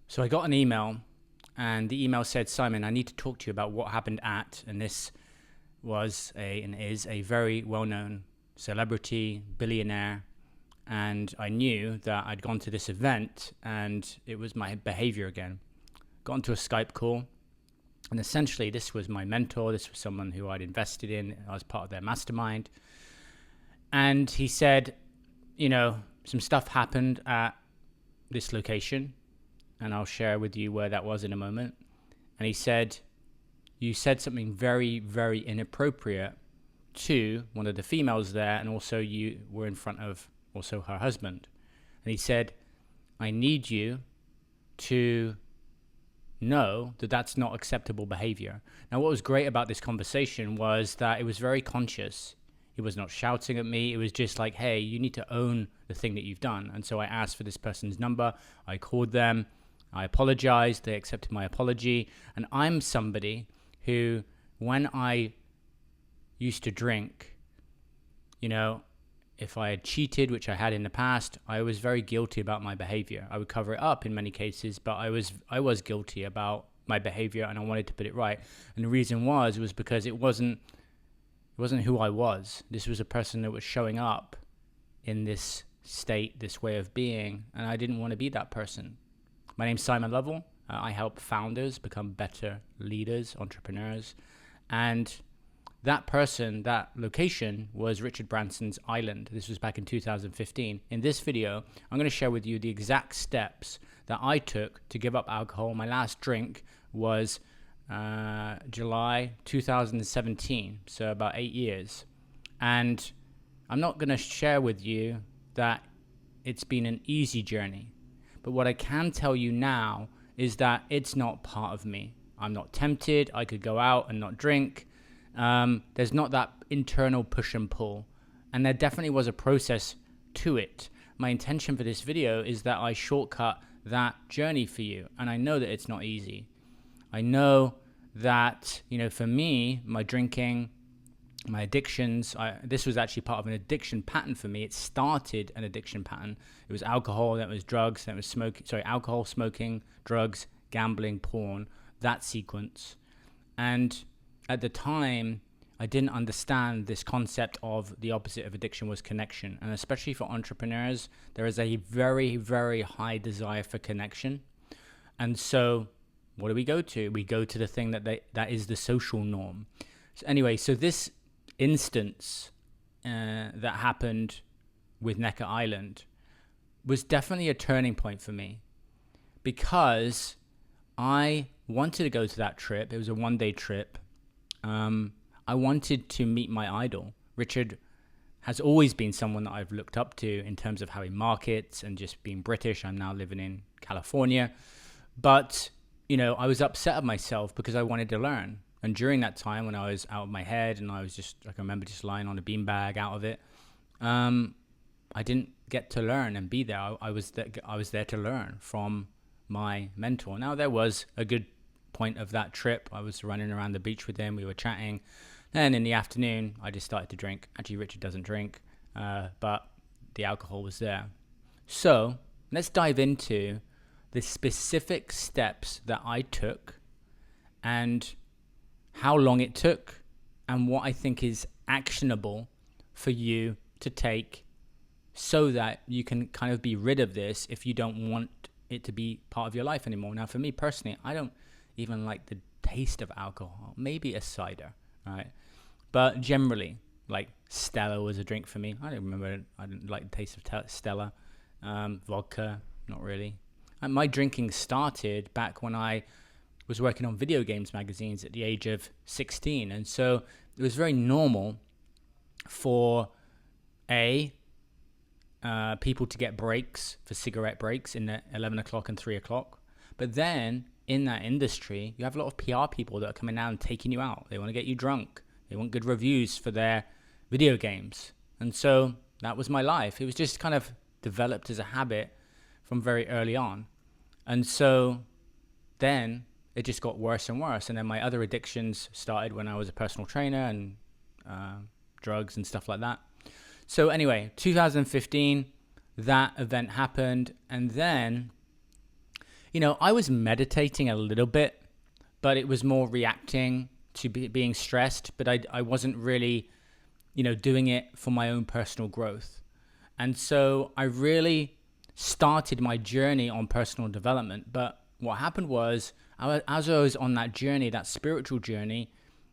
So I got an email, and the email said, Simon, I need to talk to you about what happened at, and this was and is a very well-known celebrity, billionaire, and I knew that I'd gone to this event, and it was my behavior again. Got into a Skype call, and essentially this was my mentor. This was someone who I'd invested in. I was part of their mastermind. And he said, some stuff happened at this location, and I'll share with you where that was in a moment. And he said, you said something very, very inappropriate to one of the females there, and also you were in front of also her husband. And he said, I need you to know that that's not acceptable behavior. Now, what was great about this conversation was that it was very conscious. He was not shouting at me. It was just like, hey, you need to own the thing that you've done. And so I asked for this person's number. I called them. I apologized. They accepted my apology. And I'm somebody who, when I used to drink, if I had cheated, which I had in the past, I was very guilty about my behavior. I would cover it up in many cases, but I was guilty about my behavior, and I wanted to put it right. And the reason was because it wasn't who I was. This was a person that was showing up in this state, this way of being, and I didn't want to be that person. My name's Simon Lovell. I help founders become better leaders, entrepreneurs, and that person, that location was Richard Branson's island. This was back in 2015. In this video, I'm going to share with you the exact steps that I took to give up alcohol. My last drink was July 2017, so about 8 years. And I'm not going to share with you that it's been an easy journey. But what I can tell you now is that it's not part of me. I'm not tempted. I could go out and not drink. There's not that internal push and pull. And there definitely was a process to it. My intention for this video is that I shortcut that journey for you. And I know that it's not easy. I know that, for me, my drinking, my addictions, this was actually part of an addiction pattern for me. It started an addiction pattern. It was alcohol, then it was drugs, then it was alcohol, smoking, drugs, gambling, porn, that sequence. And at the time, I didn't understand this concept of the opposite of addiction was connection. And especially for entrepreneurs, there is a very, very high desire for connection. And so what do we go to? We go to the thing that is the social norm. So anyway, so this instance that happened with Necker Island was definitely a turning point for me, because I wanted to go to that trip. It was a one-day trip. I wanted to meet my idol. Richard has always been someone that I've looked up to in terms of how he markets and just being British. I'm now living in California. But, I was upset at myself because I wanted to learn. And during that time when I was out of my head and I can remember just lying on a beanbag out of it, I didn't get to learn and be there. I was there to learn from my mentor. Now, there was a good point of that trip. I was running around the beach with him. We were chatting. Then in the afternoon, I just started to drink. Actually, Richard doesn't drink, but the alcohol was there. So let's dive into the specific steps that I took and how long it took and what I think is actionable for you to take so that you can kind of be rid of this if you don't want it to be part of your life anymore. Now, for me personally, I don't even like the taste of alcohol. Maybe a cider, right? But generally, like Stella was a drink for me. I don't remember. I didn't like the taste of Stella. Vodka, not really. And my drinking started back when I was working on video games magazines at the age of 16. And so it was very normal for people to get breaks for cigarette breaks in the 11 o'clock and 3 o'clock. But then in that industry, you have a lot of PR people that are coming out and taking you out. They want to get you drunk. They want good reviews for their video games. And so that was my life. It was just kind of developed as a habit from very early on. And so then it just got worse and worse. And then my other addictions started when I was a personal trainer and drugs and stuff like that. So anyway, 2015, that event happened. And then I was meditating a little bit, but it was more reacting to being stressed, but I wasn't really, doing it for my own personal growth. And so I really started my journey on personal development. But what happened was, as I was on that journey, that spiritual journey,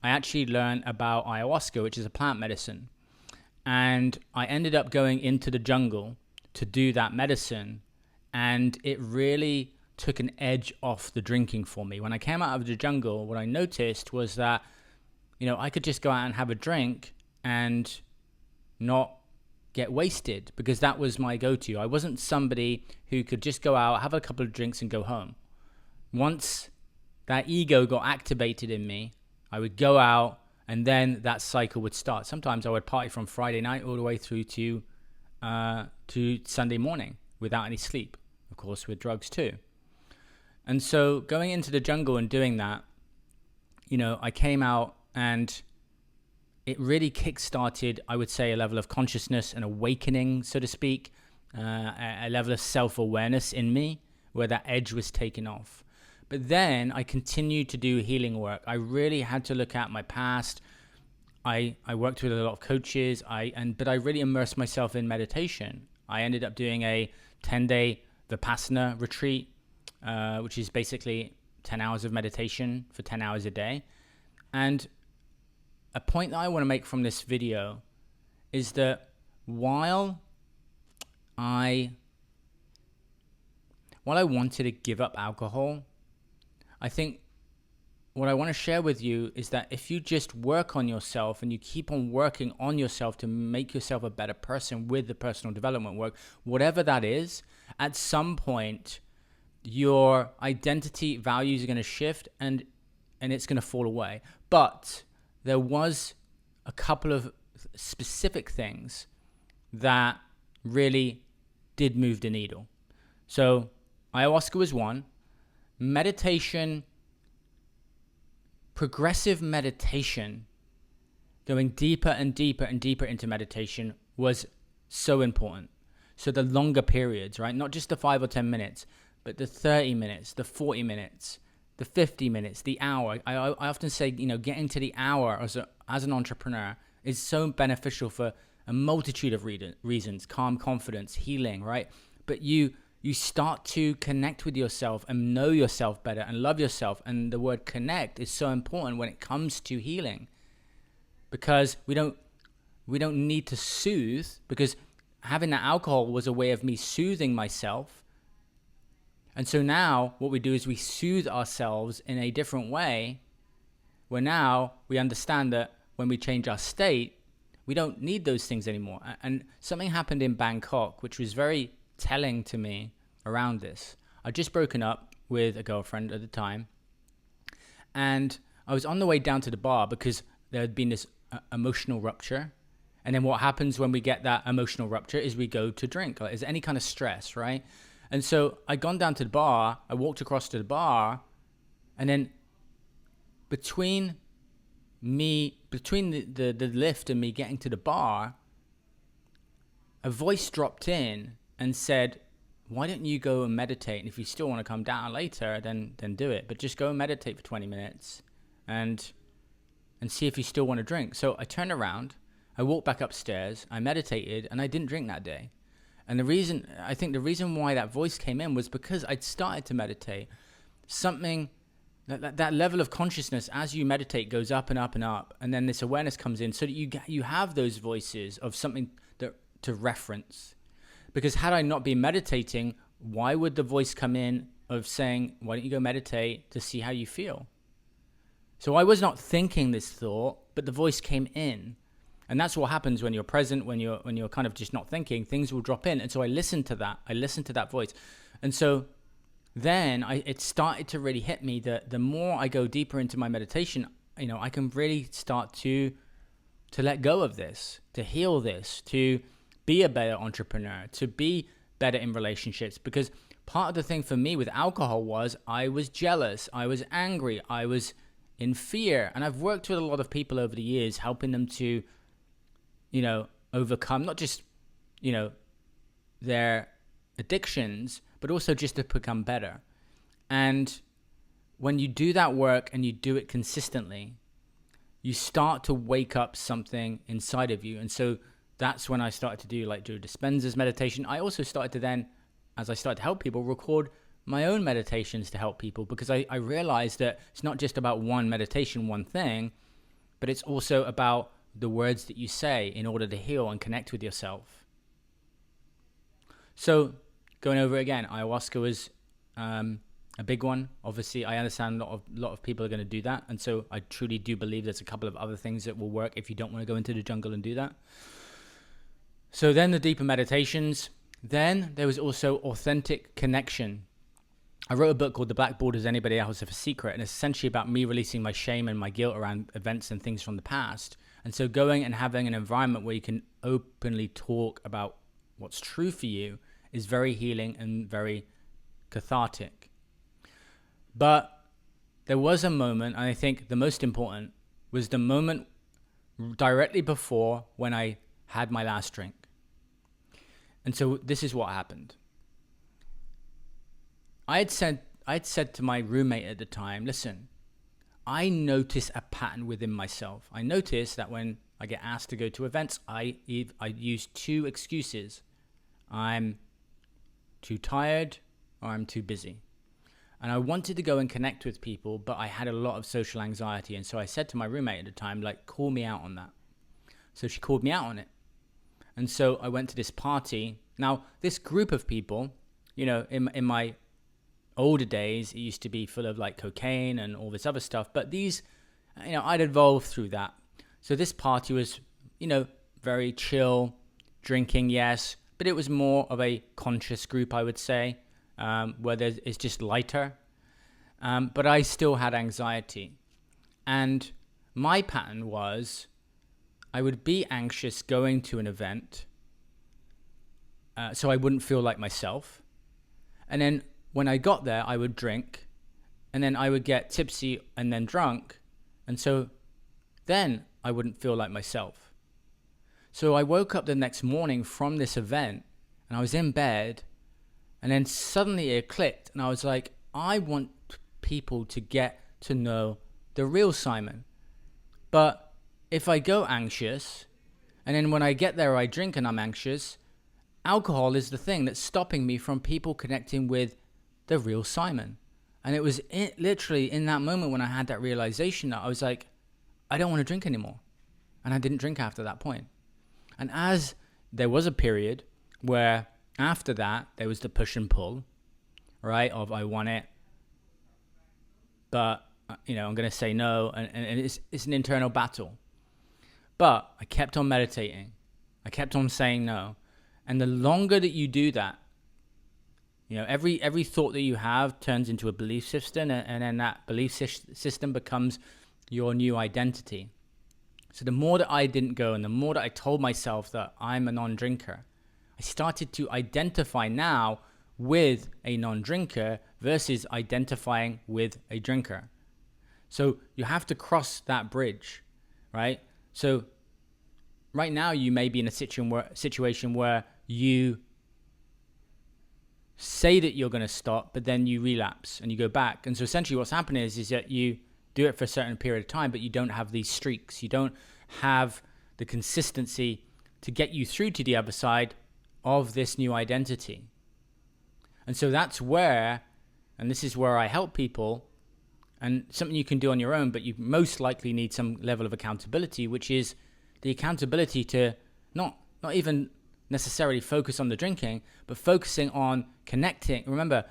I actually learned about ayahuasca, which is a plant medicine. And I ended up going into the jungle to do that medicine. And it really took an edge off the drinking for me. When I came out of the jungle, what I noticed was that, I could just go out and have a drink and not get wasted, because that was my go-to. I wasn't somebody who could just go out, have a couple of drinks and go home. Once that ego got activated in me, I would go out and then that cycle would start. Sometimes I would party from Friday night all the way through to Sunday morning without any sleep, of course, with drugs too. And so going into the jungle and doing that, I came out and it really kick-started, I would say, a level of consciousness and awakening, so to speak, a level of self-awareness in me where that edge was taken off. But then I continued to do healing work. I really had to look at my past. I worked with a lot of coaches, but I really immersed myself in meditation. I ended up doing a 10-day Vipassana retreat, which is basically 10 hours of meditation for 10 hours a day. And a point that I want to make from this video is that while I wanted to give up alcohol, I think what I want to share with you is that if you just work on yourself and you keep on working on yourself to make yourself a better person with the personal development work, whatever that is, at some point, your identity values are going to shift and it's going to fall away. But there was a couple of specific things that really did move the needle. So ayahuasca was one. Meditation, progressive meditation, going deeper and deeper and deeper into meditation was so important. So the longer periods, right? Not just the 5 or 10 minutes, but the 30 minutes, the 40 minutes, the 50 minutes, the hour. I often say, getting to the hour as an entrepreneur is so beneficial for a multitude of reasons: calm, confidence, healing, right? But you start to connect with yourself and know yourself better and love yourself. And the word connect is so important when it comes to healing, because we don't need to soothe, because having that alcohol was a way of me soothing myself. And so now what we do is we soothe ourselves in a different way, where now we understand that when we change our state, we don't need those things anymore. And something happened in Bangkok, which was very telling to me around this. I'd just broken up with a girlfriend at the time, and I was on the way down to the bar because there had been this emotional rupture. And then what happens when we get that emotional rupture is we go to drink. Like, is any kind of stress, right? And so I'd gone down to the bar, I walked across to the bar, and then between the lift and me getting to the bar, a voice dropped in and said, why don't you go and meditate? And if you still want to come down later, then do it. But just go and meditate for 20 minutes and see if you still want to drink. So I turned around, I walked back upstairs, I meditated, and I didn't drink that day. And the reason why that voice came in was because I'd started to meditate. Something, that level of consciousness as you meditate goes up and up and up. And then this awareness comes in so that you have those voices of something to reference. Because had I not been meditating, why would the voice come in of saying, why don't you go meditate to see how you feel? So I was not thinking this thought, but the voice came in. And that's what happens when you're present, when you're kind of just not thinking, things will drop in. And so I listened to that. I listened to that voice. And so then it started to really hit me that the more I go deeper into my meditation, I can really start to let go of this, to heal this, to be a better entrepreneur, to be better in relationships. Because part of the thing for me with alcohol was I was jealous, I was angry, I was in fear. And I've worked with a lot of people over the years, helping them to overcome not just, their addictions, but also just to become better. And when you do that work and you do it consistently, you start to wake up something inside of you. And so that's when I started to do like Joe Dispenza's meditation. I also started to then, as I started to help people, record my own meditations to help people, because I realized that it's not just about one meditation, one thing, but it's also about the words that you say in order to heal and connect with yourself. So going over it again, ayahuasca was a big one. Obviously, I understand a lot of people are going to do that. And so I truly do believe there's a couple of other things that will work if you don't want to go into the jungle and do that. So then the deeper meditations. Then there was also authentic connection. I wrote a book called The Black Borders Anybody Else Have a Secret, and it's essentially about me releasing my shame and my guilt around events and things from the past. And so going and having an environment where you can openly talk about what's true for you is very healing and very cathartic. But there was a moment, and I think the most important was the moment directly before when I had my last drink. And so this is what happened. I had said to my roommate at the time, listen, I notice a pattern within myself. I notice that when I get asked to go to events, I use two excuses. I'm too tired or I'm too busy. And I wanted to go and connect with people, but I had a lot of social anxiety. And so I said to my roommate at the time, like, call me out on that. So she called me out on it. And so I went to this party. Now, this group of people, you know, in my older days, it used to be full of like cocaine and all this other stuff. But these, you know, I'd evolved through that. So this party was, you know, very chill, drinking, yes. But it was more of a conscious group, I would say. Where it's just lighter. But I still had anxiety. And my pattern was I would be anxious going to an event so I wouldn't feel like myself. And then when I got there, I would drink. And then I would get tipsy and then drunk. And so then I wouldn't feel like myself. So I woke up the next morning from this event and I was in bed. And then suddenly it clicked, and I was like, I want people to get to know the real Simon. But if I go anxious, and then when I get there I drink and I'm anxious, alcohol is the thing that's stopping me from people connecting with the real Simon. And it was literally in that moment when I had that realization that I was like, I don't want to drink anymore. And I didn't drink after that point. And as there was a period where after that, there was the push and pull, right? Of I want it, but you know I'm going to say no, and it's an internal battle. But I kept on meditating, I kept on saying no, and the longer that you do that, you know, every thought that you have turns into a belief system, and then that belief system becomes your new identity. So the more that I didn't go, and the more that I told myself that I'm a non-drinker, I started to identify now with a non-drinker versus identifying with a drinker. So you have to cross that bridge, right? So right now you may be in a situation where you say that you're going to stop, but then you relapse and you go back. And so essentially what's happening is that you do it for a certain period of time, but you don't have these streaks. You don't have the consistency to get you through to the other side of this new identity. And so that's where, and this is where I help people, and something you can do on your own, but you most likely need some level of accountability, which is the accountability to not even necessarily focus on the drinking, but focusing on connecting. Remember,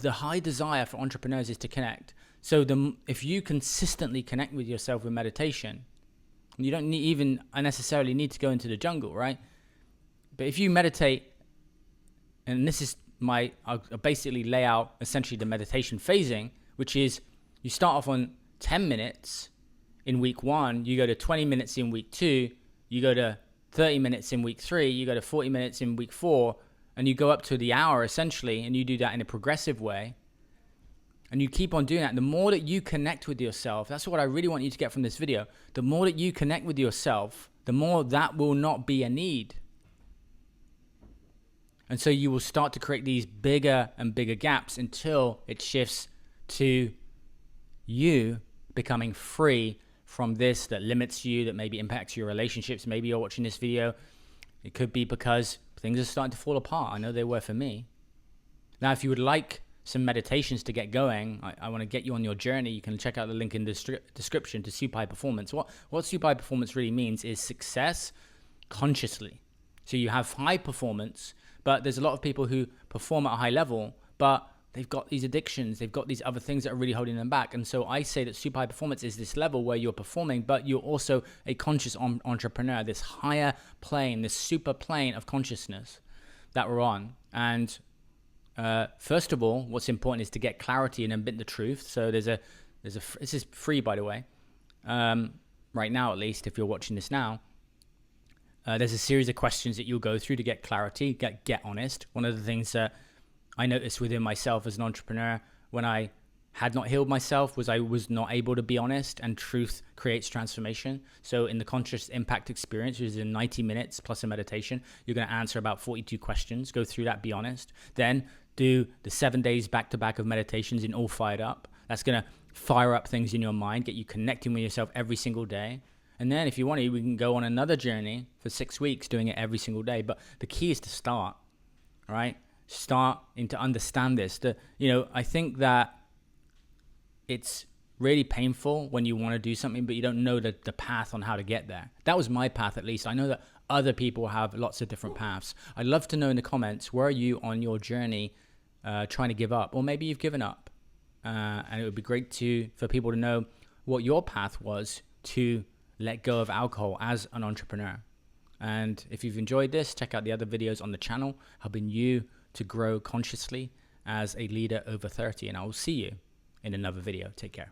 the high desire for entrepreneurs is to connect. So if you consistently connect with yourself with meditation, you don't even necessarily need to go into the jungle, right? But if you meditate, and this is I'll basically lay out essentially the meditation phasing, which is you start off on 10 minutes in week 1, you go to 20 minutes in week 2, you go to 30 minutes in week 3, you go to 40 minutes in week 4, and you go up to the hour essentially, and you do that in a progressive way. And you keep on doing that. The more that you connect with yourself, that's what I really want you to get from this video. The more that you connect with yourself, the more that will not be a need. And so you will start to create these bigger and bigger gaps until it shifts to you becoming free from this that limits you, that maybe impacts your relationships. Maybe you're watching this video, it could be because things are starting to fall apart. I know they were for me. Now, if you would like some meditations to get going, I want to get you on your journey. You can check out the link in the description to Super High Performance. What Super High Performance really means is success consciously. So you have high performance, but there's a lot of people who perform at a high level, but they've got these addictions, they've got these other things that are really holding them back. And so I say that super high performance is this level where you're performing, but you're also a conscious entrepreneur, this higher plane, this super plane of consciousness that we're on. And first of all, what's important is to get clarity and admit the truth. So this is free, by the way, right now, at least, if you're watching this now. There's a series of questions that you'll go through to get clarity, get honest. One of the things that I noticed within myself as an entrepreneur when I had not healed myself was I was not able to be honest, and truth creates transformation. So in the conscious impact experience, which is in 90 minutes plus a meditation, you're going to answer about 42 questions, go through that, be honest. Then do the 7 days back-to-back of meditations in All Fired Up. That's going to fire up things in your mind, get you connecting with yourself every single day. And then if you want to, we can go on another journey for 6 weeks doing it every single day. But the key is to start, right? Starting to understand this. I think that it's really painful when you want to do something, but you don't know the path on how to get there. That was my path, at least. I know that other people have lots of different paths. I'd love to know in the comments, where are you on your journey trying to give up? Or maybe you've given up. And it would be great for people to know what your path was to let go of alcohol as an entrepreneur. And if you've enjoyed this, check out the other videos on the channel, helping you to grow consciously as a leader over 30. And I will see you in another video. Take care.